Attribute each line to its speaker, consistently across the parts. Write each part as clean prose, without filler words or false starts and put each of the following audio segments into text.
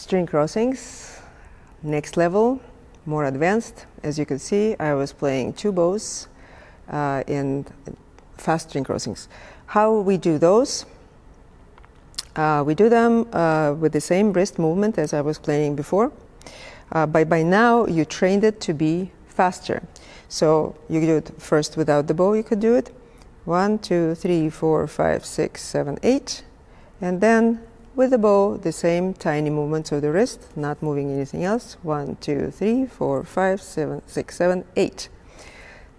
Speaker 1: string crossings, next level, more advanced. As you can see, I was playing two bows in fast string crossings. How we do those? We do them with the same wrist movement as I was playing before. By now, you trained it to be faster. So you do it first without the bow, you could do it. 1, 2, 3, 4, 5, 6, 7, 8. And then with the bow, the same tiny movements of the wrist, not moving anything else. 1, 2, 3, 4, 5, 7, 6, 7, 8.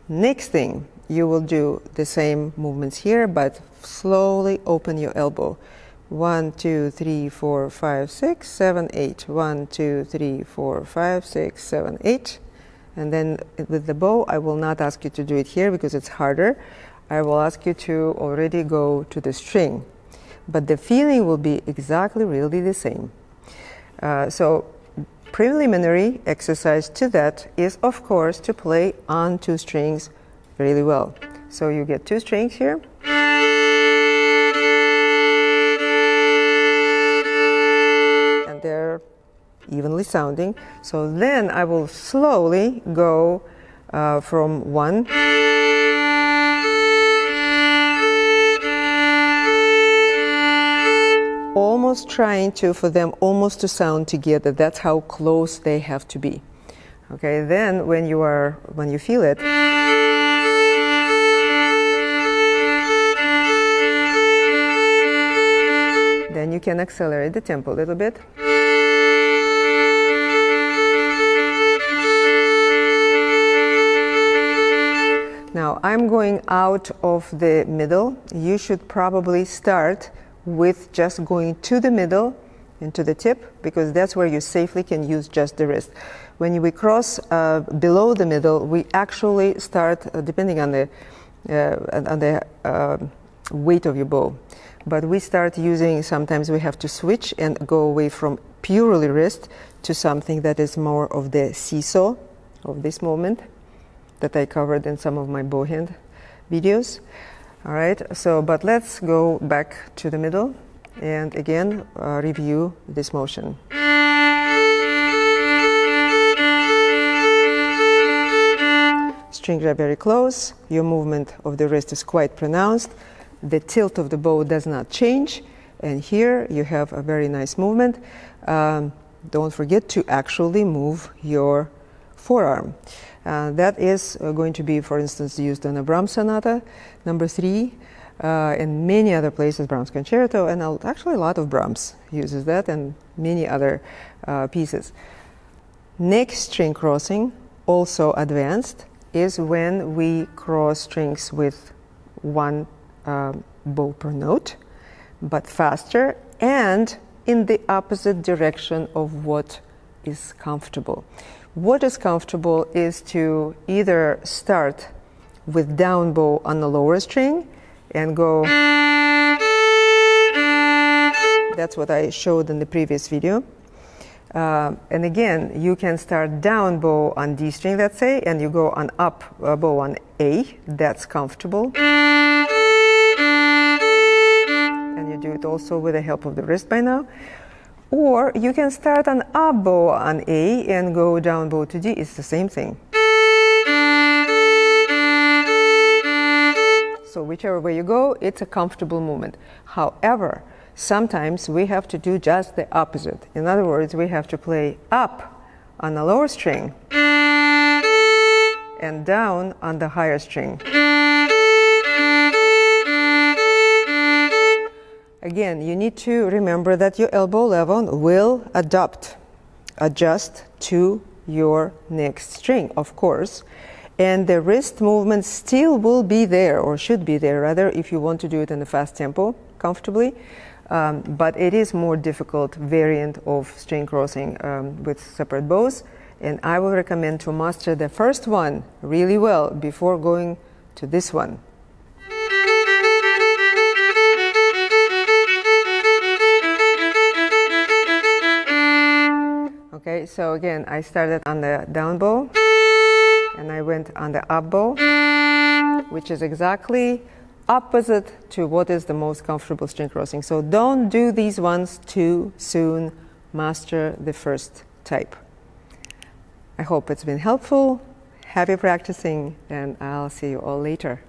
Speaker 1: Next thing, you will do the same movements here, but slowly open your elbow. 1, 2, 3, 4, 5, 6, 7, 8. 1, 2, 3, 4, 5, 6, 7, 8. And then with the bow, I will not ask you to do it here because it's harder. I will ask you to already go to the string. But the feeling will be exactly really the same. So preliminary exercise to that is, of course, to play on two strings really well. So you get two strings here. And they're evenly sounding. So then I will slowly go from 1. Almost trying for them almost to sound together. That's how close they have to be. Okay, then when you feel it, then you can accelerate the tempo a little bit. Now I'm going out of the middle. You should probably start with just going to the middle and to the tip, because that's where you safely can use just the wrist. When we cross below the middle, we actually start, depending on the weight of your bow, but we start using, sometimes we have to switch and go away from purely wrist to something that is more of the seesaw of this movement that I covered in some of my bow hand videos. All right, so, but let's go back to the middle and again review this motion. Strings are very close, your movement of the wrist is quite pronounced, the tilt of the bow does not change, and here you have a very nice movement. Don't forget to actually move your forearm. That is going to be, for instance, used on a Brahms sonata, number 3, and many other places, Brahms concerto, and actually a lot of Brahms uses that, and many other pieces. Next string crossing, also advanced, is when we cross strings with one bow per note, but faster and in the opposite direction of what is comfortable. What is comfortable is to either start with down bow on the lower string and go. That's what I showed in the previous video. And again, you can start down bow on D string, let's say, and you go on up bow on A. That's comfortable. And you do it also with the help of the wrist by now. Or you can start an up bow on A and go down bow to D. It's the same thing. So whichever way you go, it's a comfortable movement. However, sometimes we have to do just the opposite. In other words, we have to play up on the lower string and down on the higher string. Again, you need to remember that your elbow level will adjust to your next string, of course, and the wrist movement still will be there, or should be there rather, if you want to do it in a fast tempo comfortably, but it is more difficult variant of string crossing with separate bows, and I will recommend to master the first one really well before going to this one. Okay, so again, I started on the down bow and I went on the up bow, which is exactly opposite to what is the most comfortable string crossing. So don't do these ones too soon master the first type. I hope it's been helpful. Happy practicing, and I'll see you all later.